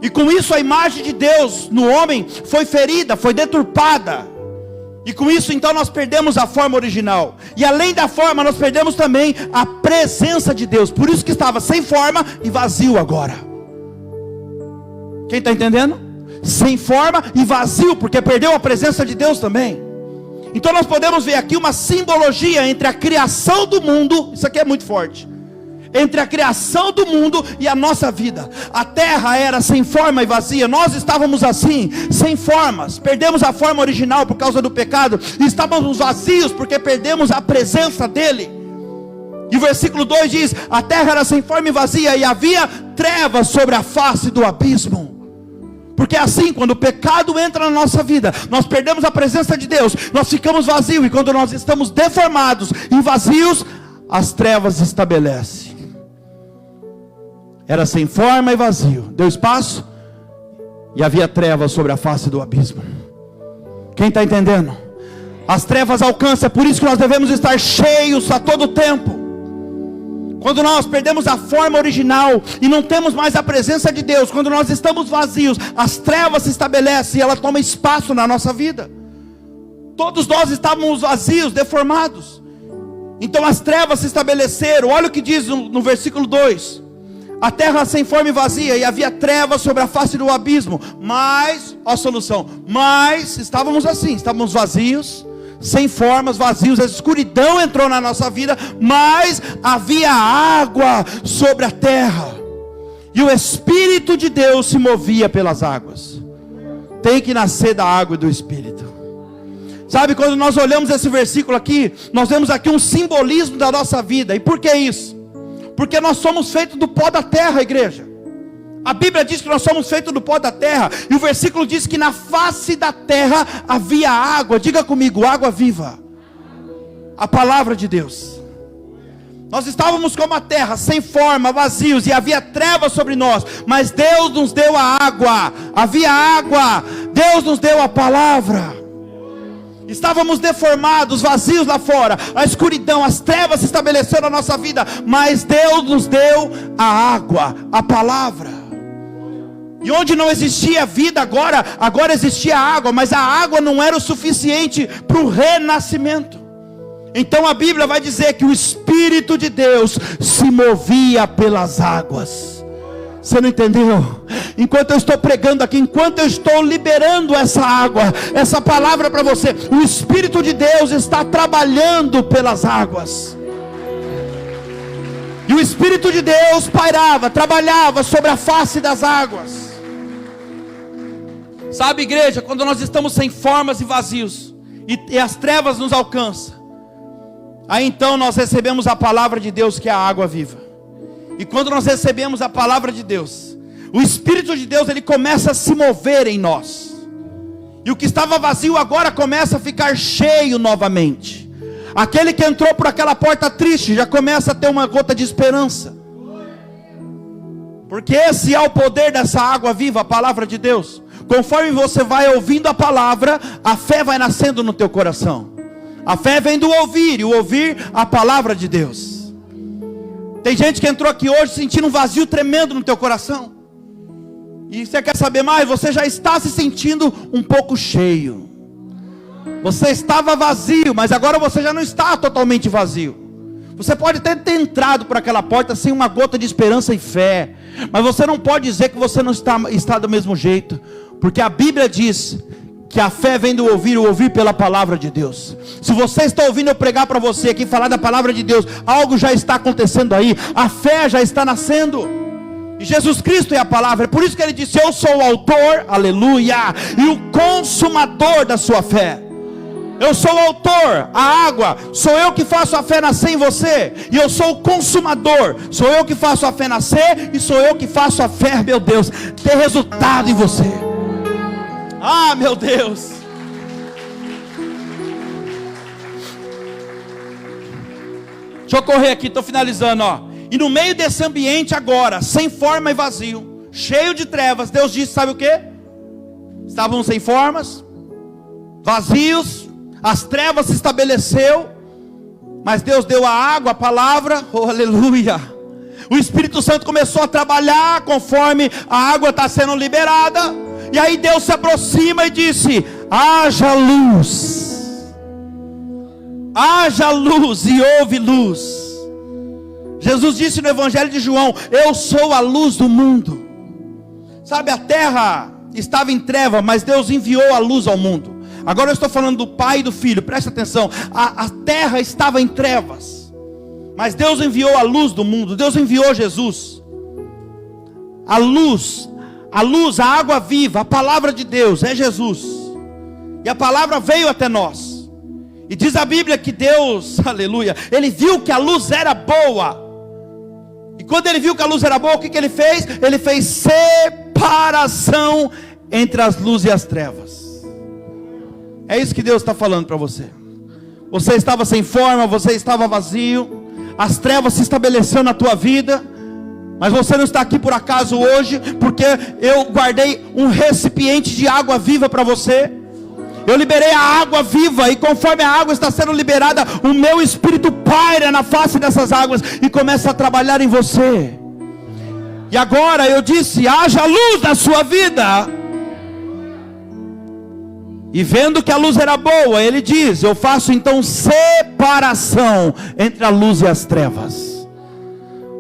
A: E com isso a imagem de Deus no homem foi ferida, foi deturpada. E com isso então nós perdemos a forma original. E além da forma nós perdemos também a presença de Deus. Por isso que estava sem forma e vazio agora. Quem está entendendo? Sem forma e vazio, porque perdeu a presença de Deus também. Então nós podemos ver aqui uma simbologia entre a criação do mundo. Isso aqui é muito forte. Entre a criação do mundo e a nossa vida. A terra era sem forma e vazia. Nós estávamos assim, sem formas. Perdemos a forma original por causa do pecado. E estávamos vazios porque perdemos a presença dele. E o versículo 2 diz: a terra era sem forma e vazia, e havia trevas sobre a face do abismo. Porque assim, quando o pecado entra na nossa vida, nós perdemos a presença de Deus, nós ficamos vazios. E quando nós estamos deformados e vazios, as trevas estabelecem. Era sem forma e vazio, deu espaço, e havia trevas sobre a face do abismo. Quem está entendendo? As trevas alcançam, é por isso que nós devemos estar cheios a todo tempo. Quando nós perdemos a forma original e não temos mais a presença de Deus, quando nós estamos vazios, as trevas se estabelecem e ela toma espaço na nossa vida. Todos nós estávamos vazios, deformados. Então as trevas se estabeleceram. Olha o que diz no versículo 2: a terra sem forma e vazia, e havia trevas sobre a face do abismo. Mas, ó a solução, mas estávamos assim, estávamos vazios, sem formas, vazios, a escuridão entrou na nossa vida, mas havia água sobre a terra, e o Espírito de Deus se movia pelas águas. Tem que nascer da água e do Espírito. Sabe, quando nós olhamos esse versículo aqui, nós vemos aqui um simbolismo da nossa vida. E por que isso? Porque nós somos feitos do pó da terra, igreja. A Bíblia diz que nós somos feitos do pó da terra. E o versículo diz que na face da terra havia água. Diga comigo, água viva. A palavra de Deus. Nós estávamos como a terra, sem forma, vazios, e havia trevas sobre nós. Mas Deus nos deu a água. Havia água. Deus nos deu a palavra. Estávamos deformados, vazios lá fora. A escuridão, as trevas se estabeleceram na nossa vida. Mas Deus nos deu a água, a palavra. E onde não existia vida agora existia água. Mas a água não era o suficiente para o renascimento. Então a Bíblia vai dizer que o Espírito de Deus se movia pelas águas. Você não entendeu? Enquanto eu estou pregando aqui, enquanto eu estou liberando essa água, essa palavra para você, o Espírito de Deus está trabalhando pelas águas. E o Espírito de Deus pairava, trabalhava sobre a face das águas. Sabe, igreja, quando nós estamos sem formas e vazios, e as trevas nos alcançam, aí então nós recebemos a palavra de Deus, que é a água viva. E quando nós recebemos a palavra de Deus, o Espírito de Deus, ele começa a se mover em nós. E o que estava vazio agora começa a ficar cheio novamente. Aquele que entrou por aquela porta triste, já começa a ter uma gota de esperança. Porque esse é o poder dessa água viva, a palavra de Deus. Conforme você vai ouvindo a palavra, a fé vai nascendo no teu coração. A fé vem do ouvir, e o ouvir a palavra de Deus. Tem gente que entrou aqui hoje sentindo um vazio tremendo no teu coração. E você quer saber mais? Você já está se sentindo um pouco cheio. Você estava vazio, mas agora você já não está totalmente vazio. Você pode até ter entrado por aquela porta sem uma gota de esperança e fé, mas você não pode dizer que você não está do mesmo jeito, porque a Bíblia diz que a fé vem do ouvir, o ouvir pela palavra de Deus. Se você está ouvindo eu pregar para você aqui, falar da palavra de Deus, algo já está acontecendo aí, a fé já está nascendo. E Jesus Cristo é a palavra, é por isso que ele disse: eu sou o autor, aleluia, e o consumador da sua fé. Eu sou o autor, a água, sou eu que faço a fé nascer em você. E eu sou o consumador, sou eu que faço a fé nascer, e sou eu que faço a fé, meu Deus, ter resultado em você. Ah, meu Deus. Deixa eu correr aqui, estou finalizando, ó. E no meio desse ambiente agora, sem forma e vazio, cheio de trevas, Deus disse, sabe o que? Estavam sem formas, vazios, as trevas se estabeleceu, mas Deus deu a água, a palavra, oh, aleluia. O Espírito Santo começou a trabalhar conforme a água está sendo liberada. E aí Deus se aproxima e disse: haja luz. Haja luz, e houve luz. Jesus disse no Evangelho de João: eu sou a luz do mundo. Sabe, a terra estava em treva, mas Deus enviou a luz ao mundo. Agora eu estou falando do Pai e do Filho, presta atenção. A terra estava em trevas, mas Deus enviou a luz do mundo. Deus enviou Jesus. A luz, a água viva, a palavra de Deus é Jesus. E a palavra veio até nós. E diz a Bíblia que Deus, aleluia, Ele viu que a luz era boa. E quando Ele viu que a luz era boa, o que Ele fez? Ele fez separação entre as luzes e as trevas. É isso que Deus está falando para você. Você estava sem forma, você estava vazio, as trevas se estabeleceu na tua vida, mas você não está aqui por acaso hoje, porque eu guardei um recipiente de água viva para você. Eu liberei a água viva, e conforme a água está sendo liberada, o meu Espírito paira na face dessas águas e começa a trabalhar em você. E agora eu disse: haja luz na sua vida. E vendo que a luz era boa, Ele diz: eu faço então separação entre a luz e as trevas.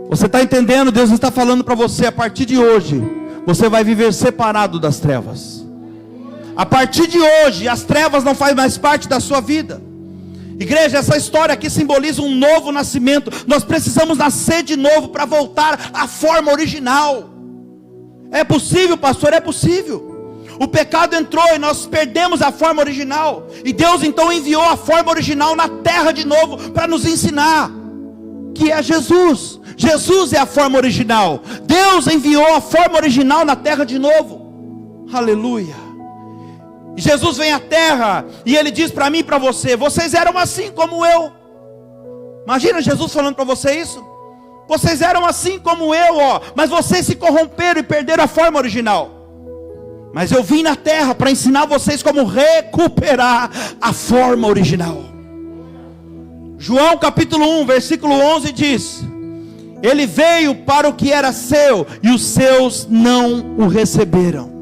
A: Você está entendendo? Deus está falando para você: a partir de hoje, você vai viver separado das trevas. A partir de hoje, as trevas não fazem mais parte da sua vida. Igreja, essa história aqui simboliza um novo nascimento. Nós precisamos nascer de novo para voltar à forma original. É possível, pastor? É possível. O pecado entrou e nós perdemos a forma original. E Deus então enviou a forma original na terra de novo para nos ensinar, que é Jesus. Jesus é a forma original. Deus enviou a forma original na terra de novo. Aleluia. E Jesus vem à terra e Ele diz para mim e para você: vocês eram assim como eu. Imagina Jesus falando para você isso. Vocês eram assim como eu, ó, mas vocês se corromperam e perderam a forma original. Mas eu vim na terra para ensinar vocês como recuperar a forma original. João capítulo 1, versículo 11 diz: Ele veio para o que era seu, e os seus não o receberam.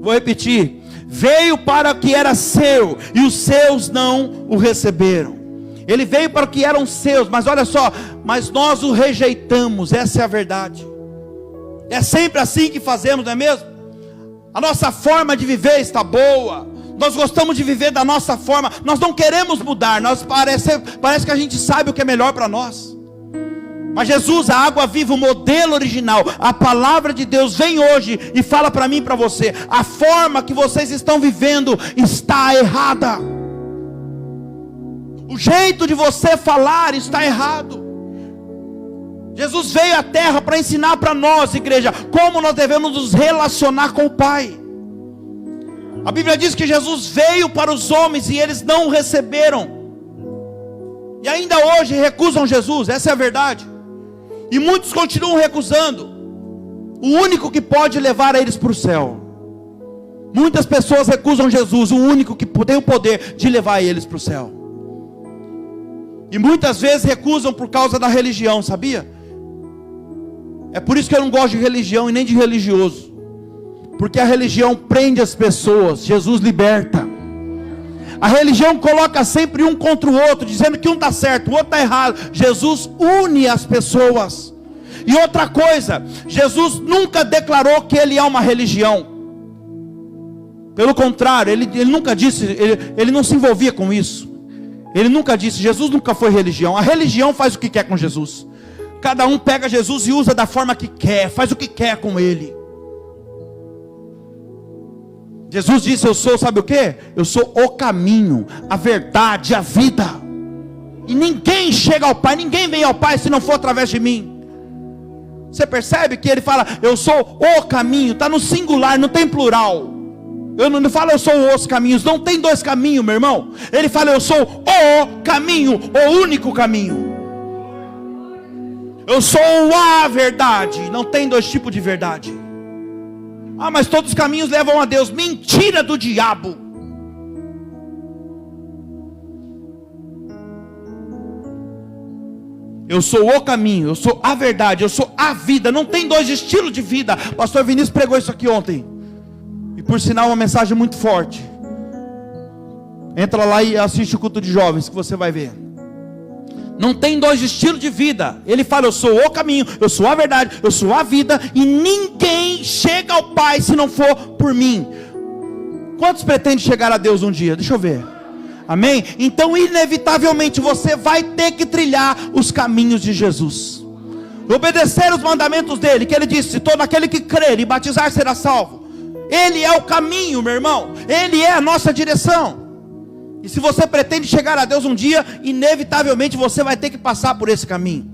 A: Vou repetir: veio para o que era seu, e os seus não o receberam. Ele veio para o que eram seus, mas olha só, mas nós o rejeitamos. Essa é a verdade. É sempre assim que fazemos, não é mesmo? A nossa forma de viver está boa, nós gostamos de viver da nossa forma, nós não queremos mudar, parece que a gente sabe o que é melhor para nós. Mas Jesus, a água viva, o modelo original, a palavra de Deus vem hoje e fala para mim e para você: a forma que vocês estão vivendo está errada. O jeito de você falar está errado. Jesus veio à terra para ensinar para nós, igreja, como nós devemos nos relacionar com o Pai. A Bíblia diz que Jesus veio para os homens e eles não o receberam. E ainda hoje recusam Jesus, essa é a verdade. E muitos continuam recusando o único que pode levar eles para o céu. Muitas pessoas recusam Jesus, o único que tem o poder de levar eles para o céu. E muitas vezes recusam por causa da religião, sabia? É por isso que eu não gosto de religião e nem de religioso. Porque a religião prende as pessoas, Jesus liberta. A religião coloca sempre um contra o outro, dizendo que um está certo, o outro está errado. Jesus une as pessoas. E outra coisa, Jesus nunca declarou que ele é uma religião. Pelo contrário, ele nunca disse, ele não se envolvia com isso. Ele nunca disse, Jesus nunca foi religião. A religião faz o que quer com Jesus. Cada um pega Jesus e usa da forma que quer, faz o que quer com ele. Jesus disse, eu sou, sabe o que? Eu sou o caminho, a verdade, a vida. E ninguém chega ao Pai, ninguém vem ao Pai se não for através de mim. Você percebe que ele fala, eu sou o caminho, está no singular, não tem plural. Eu não falo eu sou os caminhos, não tem dois caminhos, meu irmão. Ele fala eu sou o caminho, o único caminho. Eu sou a verdade, não tem dois tipos de verdade. Ah, mas todos os caminhos levam a Deus. Mentira do diabo. Eu sou o caminho, eu sou a verdade, eu sou a vida. Não tem dois estilos de vida. Pastor Vinícius pregou isso aqui ontem. E por sinal uma mensagem muito forte. Entra lá e assiste o culto de jovens que você vai ver. Não tem dois estilos de vida. Ele fala, eu sou o caminho, eu sou a verdade, eu sou a vida. E ninguém chega ao Pai se não for por mim. Quantos pretendem chegar a Deus um dia? Deixa eu ver. Amém? Então inevitavelmente você vai ter que trilhar os caminhos de Jesus. Obedecer os mandamentos dele, que ele disse, todo aquele que crer e batizar será salvo. Ele é o caminho, meu irmão. Ele é a nossa direção. E se você pretende chegar a Deus um dia, inevitavelmente você vai ter que passar por esse caminho.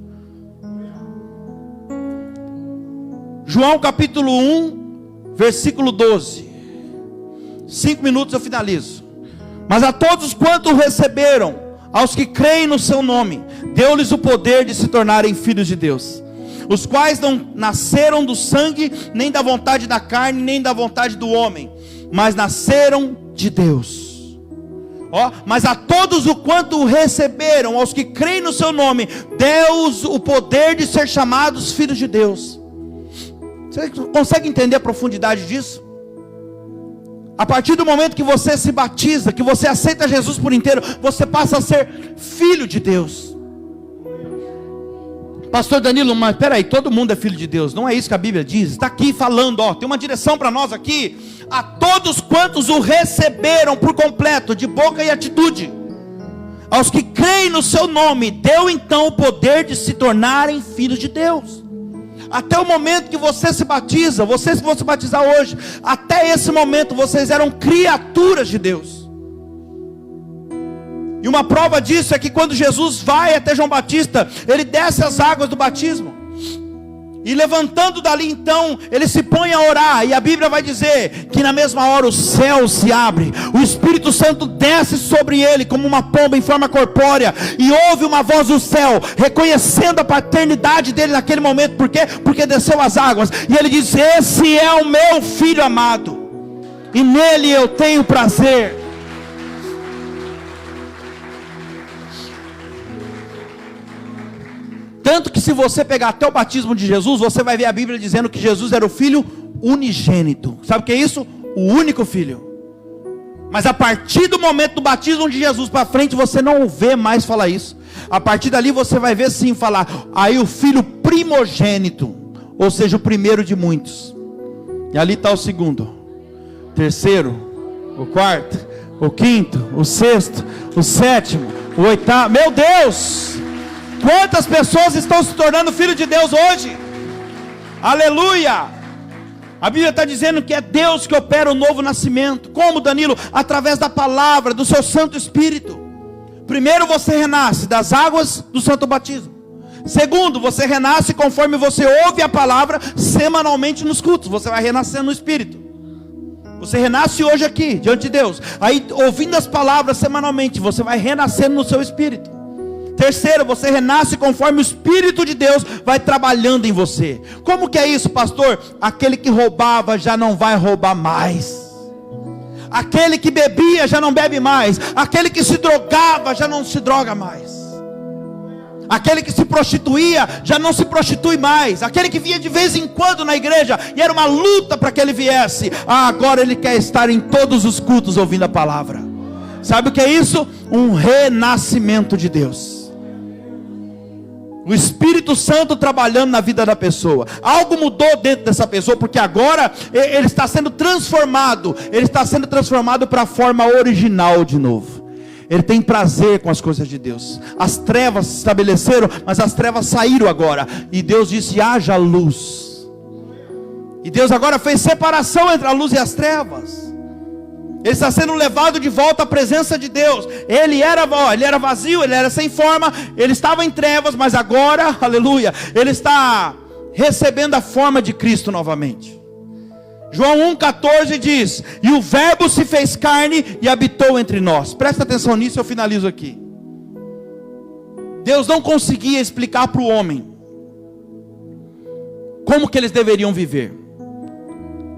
A: João capítulo 1, versículo 12. 5 minutos eu finalizo. Mas a todos quanto o receberam, aos que creem no seu nome, deu-lhes o poder de se tornarem filhos de Deus, os quais não nasceram do sangue, nem da vontade da carne, nem da vontade do homem, mas nasceram de Deus. Mas a todos o quanto o receberam, aos que creem no seu nome, deu-os o poder de ser chamados filhos de Deus. Você consegue entender a profundidade disso? A partir do momento que você se batiza, que você aceita Jesus por inteiro, você passa a ser filho de Deus. Pastor Danilo, mas peraí, todo mundo é filho de Deus. Não é isso que a Bíblia diz. Está aqui falando, tem uma direção para nós aqui. A todos quantos o receberam por completo, de boca e atitude, aos que creem no seu nome, deu então o poder de se tornarem filhos de Deus. Até o momento que você se batiza, vocês que vão se batizar hoje, até esse momento vocês eram criaturas de Deus. E uma prova disso é que quando Jesus vai até João Batista, ele desce as águas do batismo. E levantando dali então, ele se põe a orar. E a Bíblia vai dizer que na mesma hora o céu se abre. O Espírito Santo desce sobre ele como uma pomba em forma corpórea. E ouve uma voz do céu, reconhecendo a paternidade dele naquele momento. Por quê? Porque desceu as águas. E ele diz, esse é o meu filho amado. E nele eu tenho prazer. Tanto que se você pegar até o batismo de Jesus, você vai ver a Bíblia dizendo que Jesus era o filho unigênito. Sabe o que é isso? O único filho. Mas a partir do momento do batismo de Jesus para frente, você não o vê mais falar isso. A partir dali você vai ver sim falar, aí o filho primogênito, ou seja, o primeiro de muitos. E ali está o segundo, o terceiro, o quarto, o quinto, o sexto, o sétimo, o oitavo. Meu Deus! Quantas pessoas estão se tornando filho de Deus hoje? Aleluia! A Bíblia está dizendo que é Deus que opera o novo nascimento. Como, Danilo? Através da palavra, do seu Santo Espírito. Primeiro você renasce das águas do Santo Batismo. Segundo, você renasce conforme você ouve a palavra semanalmente nos cultos. Você vai renascer no Espírito. Você renasce hoje aqui, diante de Deus. Aí, ouvindo as palavras semanalmente, você vai renascendo no seu Espírito. Terceiro, você renasce conforme o Espírito de Deus vai trabalhando em você. Como que é isso, pastor? Aquele que roubava já não vai roubar mais. Aquele que bebia já não bebe mais. Aquele que se drogava já não se droga mais. Aquele que se prostituía já não se prostitui mais. Aquele que vinha de vez em quando na igreja e era uma luta para que ele viesse, agora ele quer estar em todos os cultos ouvindo a palavra. Sabe o que é isso? Um renascimento de Deus. O Espírito Santo trabalhando na vida da pessoa. Algo mudou dentro dessa pessoa, porque agora ele está sendo transformado. Ele está sendo transformado para a forma original de novo. Ele tem prazer com as coisas de Deus. As trevas se estabeleceram, mas as trevas saíram agora. E Deus disse: haja luz. E Deus agora fez separação entre a luz e as trevas. Ele está sendo levado de volta à presença de Deus. Ele era vazio, ele era sem forma, ele estava em trevas, mas agora, aleluia, ele está recebendo a forma de Cristo novamente. João 1,14 diz: e o verbo se fez carne e habitou entre nós. Presta atenção nisso, eu finalizo aqui. Deus não conseguia explicar para o homem como que eles deveriam viver.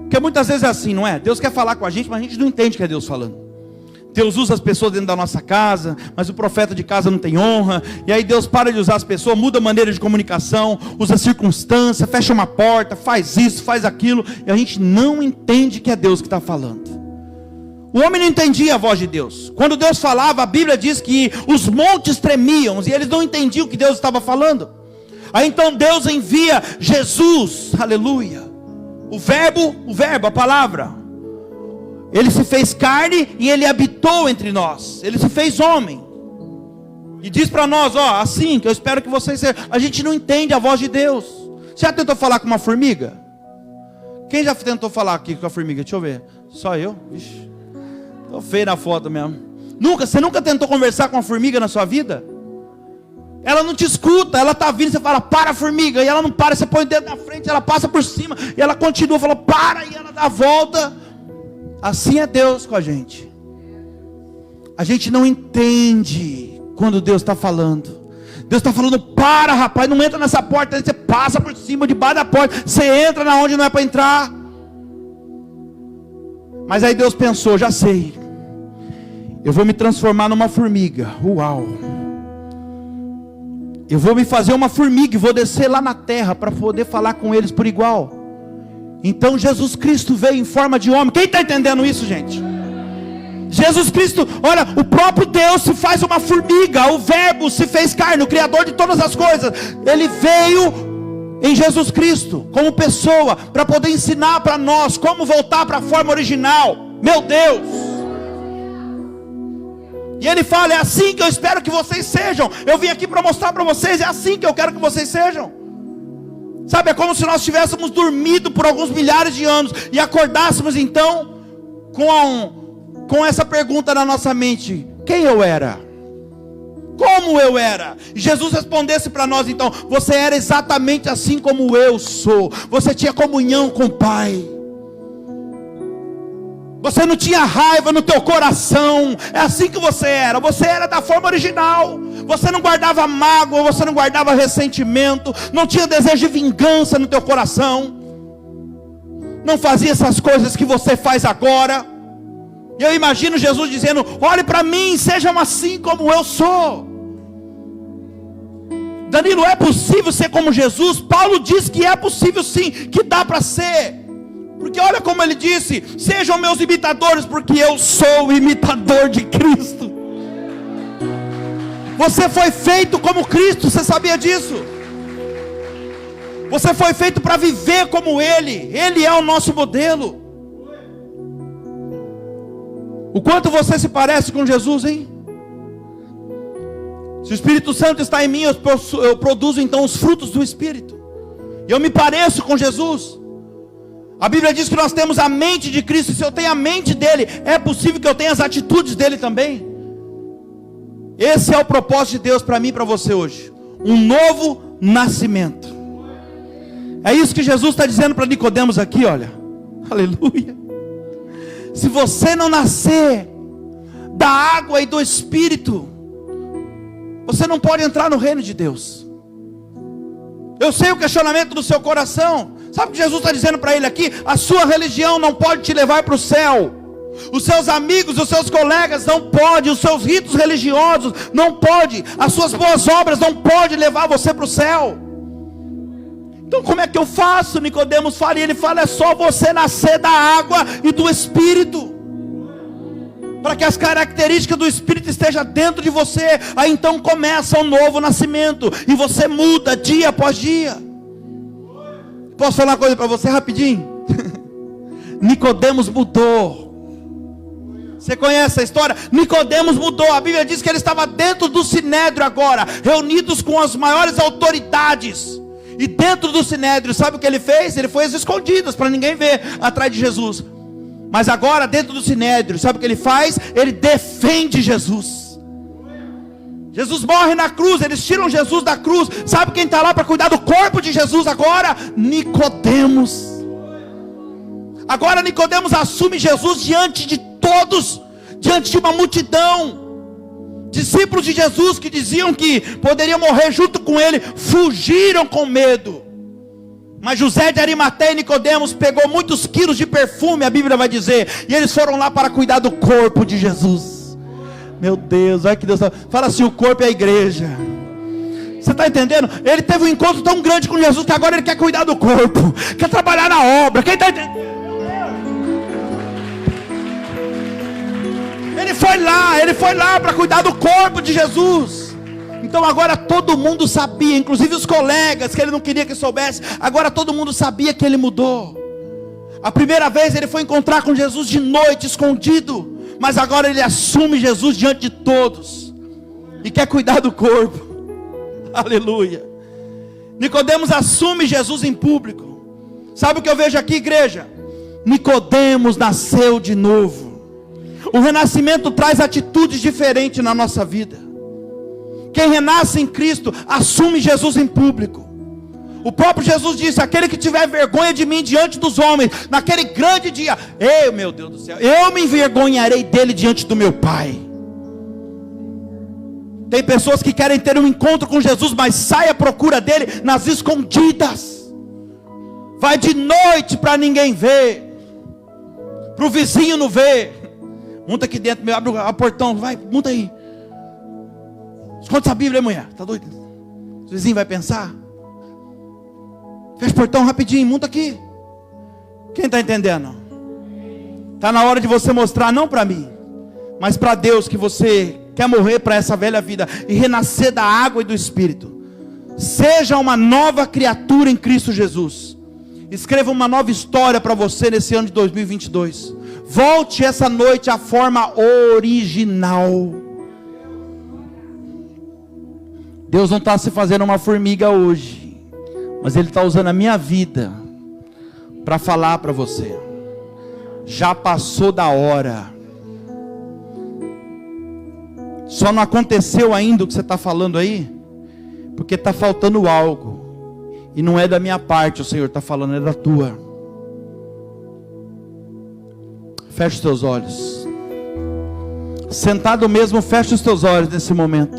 A: Porque muitas vezes é assim, não é? Deus quer falar com a gente, mas a gente não entende que é Deus falando. Deus usa as pessoas dentro da nossa casa, mas o profeta de casa não tem honra. E aí Deus para de usar as pessoas, muda a maneira de comunicação, usa circunstância, fecha uma porta, faz isso, faz aquilo. E a gente não entende que é Deus que está falando. O homem não entendia a voz de Deus. Quando Deus falava, a Bíblia diz que os montes tremiam, e eles não entendiam o que Deus estava falando. Aí então Deus envia Jesus, aleluia. O verbo, a palavra, ele se fez carne e ele habitou entre nós. Ele se fez homem. E diz para nós, assim que eu espero que vocês sejam. A gente não entende a voz de Deus. Você já tentou falar com uma formiga? Quem já tentou falar aqui com a formiga? Deixa eu ver. Só eu? Vixe, tô feio na foto mesmo. Você nunca tentou conversar com uma formiga na sua vida? Ela não te escuta, ela está vindo, você fala: para, formiga, e ela não para, você põe o dedo na frente, ela passa por cima, e ela continua, fala: para, e ela dá a volta. Assim é Deus com a gente. A gente não entende quando Deus está falando. Deus está falando: para, rapaz, não entra nessa porta, você passa por cima, debaixo da porta, você entra na onde não é para entrar. Mas aí Deus pensou: já sei, eu vou me transformar numa formiga. Uau! Eu vou me fazer uma formiga e vou descer lá na terra para poder falar com eles por igual. Então Jesus Cristo veio em forma de homem. Quem está entendendo isso, gente? Jesus Cristo, olha, o próprio Deus se faz uma formiga. O verbo se fez carne, o Criador de todas as coisas. Ele veio em Jesus Cristo como pessoa para poder ensinar para nós como voltar para a forma original. Meu Deus! E ele fala: é assim que eu espero que vocês sejam. Eu vim aqui para mostrar para vocês, é assim que eu quero que vocês sejam. Sabe, é como se nós tivéssemos dormido por alguns milhares de anos e acordássemos então com essa pergunta na nossa mente: quem eu era? Como eu era? E Jesus respondesse para nós então: você era exatamente assim como eu sou. Você tinha comunhão com o Pai. Você não tinha raiva no teu coração. É assim que você era. Você era da forma original. Você não guardava mágoa, você não guardava ressentimento, não tinha desejo de vingança no teu coração. Não fazia essas coisas que você faz agora. E eu imagino Jesus dizendo: olhe para mim, sejam assim como eu sou. Danilo, é possível ser como Jesus? Paulo diz que é possível sim, que dá para ser. Porque olha como ele disse: sejam meus imitadores, porque eu sou o imitador de Cristo. Você foi feito como Cristo, você sabia disso? Você foi feito para viver como Ele. Ele é o nosso modelo. O quanto você se parece com Jesus, hein? Se o Espírito Santo está em mim, eu produzo então os frutos do Espírito. Eu me pareço com Jesus. A Bíblia diz que nós temos a mente de Cristo. Se eu tenho a mente dele, é possível que eu tenha as atitudes dele também. Esse é o propósito de Deus para mim e para você hoje. Um novo nascimento. É isso que Jesus está dizendo para Nicodemos aqui, olha. Aleluia. Se você não nascer da água e do Espírito, você não pode entrar no reino de Deus. Eu sei o questionamento do seu coração. Sabe o que Jesus está dizendo para ele aqui? A sua religião não pode te levar para o céu. Os seus amigos, os seus colegas não podem. Os seus ritos religiosos não podem. As suas boas obras não podem levar você para o céu. Então como é que eu faço? Nicodemos fala, e ele fala, é só você nascer da água e do Espírito, para que as características do Espírito estejam dentro de você. Aí então começa um novo nascimento, e você muda dia após dia. Posso falar uma coisa para você rapidinho? Nicodemos mudou. Você conhece a história? Nicodemos mudou. A Bíblia diz que ele estava dentro do sinédrio agora, reunidos com as maiores autoridades. E dentro do sinédrio, sabe o que ele fez? Ele foi às escondidas, para ninguém ver atrás de Jesus. Mas agora dentro do sinédrio, sabe o que ele faz? Ele defende Jesus. Jesus morre na cruz, eles tiram Jesus da cruz. Sabe quem está lá para cuidar do corpo de Jesus agora? Nicodemos. Agora Nicodemos assume Jesus diante de todos, diante de uma multidão. Discípulos de Jesus que diziam que poderiam morrer junto com ele, fugiram com medo. Mas José de Arimateia e Nicodemos pegou muitos quilos de perfume, a Bíblia vai dizer, e eles foram lá para cuidar do corpo de Jesus. Meu Deus, olha que Deus fala assim, o corpo é a igreja. Você está entendendo? Ele teve um encontro tão grande com Jesus que agora ele quer cuidar do corpo, quer trabalhar na obra. Quem está entendendo? Ele foi lá para cuidar do corpo de Jesus. Então agora todo mundo sabia, inclusive os colegas que ele não queria que soubesse, agora todo mundo sabia que ele mudou. A primeira vez ele foi encontrar com Jesus de noite, escondido, mas agora ele assume Jesus diante de todos e quer cuidar do corpo. Aleluia. Nicodemos assume Jesus em público. Sabe o que eu vejo aqui, igreja? Nicodemos nasceu de novo. O renascimento traz atitudes diferentes na nossa vida. Quem renasce em Cristo assume Jesus em público. O próprio Jesus disse, aquele que tiver vergonha de mim diante dos homens, naquele grande dia, meu Deus do céu, eu me envergonharei dele diante do meu Pai. Tem pessoas que querem ter um encontro com Jesus, mas sai à procura dele nas escondidas. Vai de noite para ninguém ver, para o vizinho não ver. Monta aqui dentro, abre o portão, vai, monta aí. Esconde essa Bíblia, mulher, tá doido? O vizinho vai pensar. Fecha o portão rapidinho, monta aqui. Quem está entendendo? Está na hora de você mostrar, não para mim, mas para Deus, que você quer morrer para essa velha vida e renascer da água e do Espírito. Seja uma nova criatura em Cristo Jesus. Escreva uma nova história para você nesse ano de 2022. Volte essa noite à forma original. Deus não está se fazendo uma formiga hoje, mas Ele está usando a minha vida para falar para você. Já passou da hora. Só não aconteceu ainda o que você está falando aí, porque está faltando algo. E não é da minha parte, o Senhor está falando, é da tua. Feche os teus olhos. Sentado mesmo, feche os teus olhos nesse momento.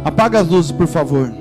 A: Apaga as luzes, por favor.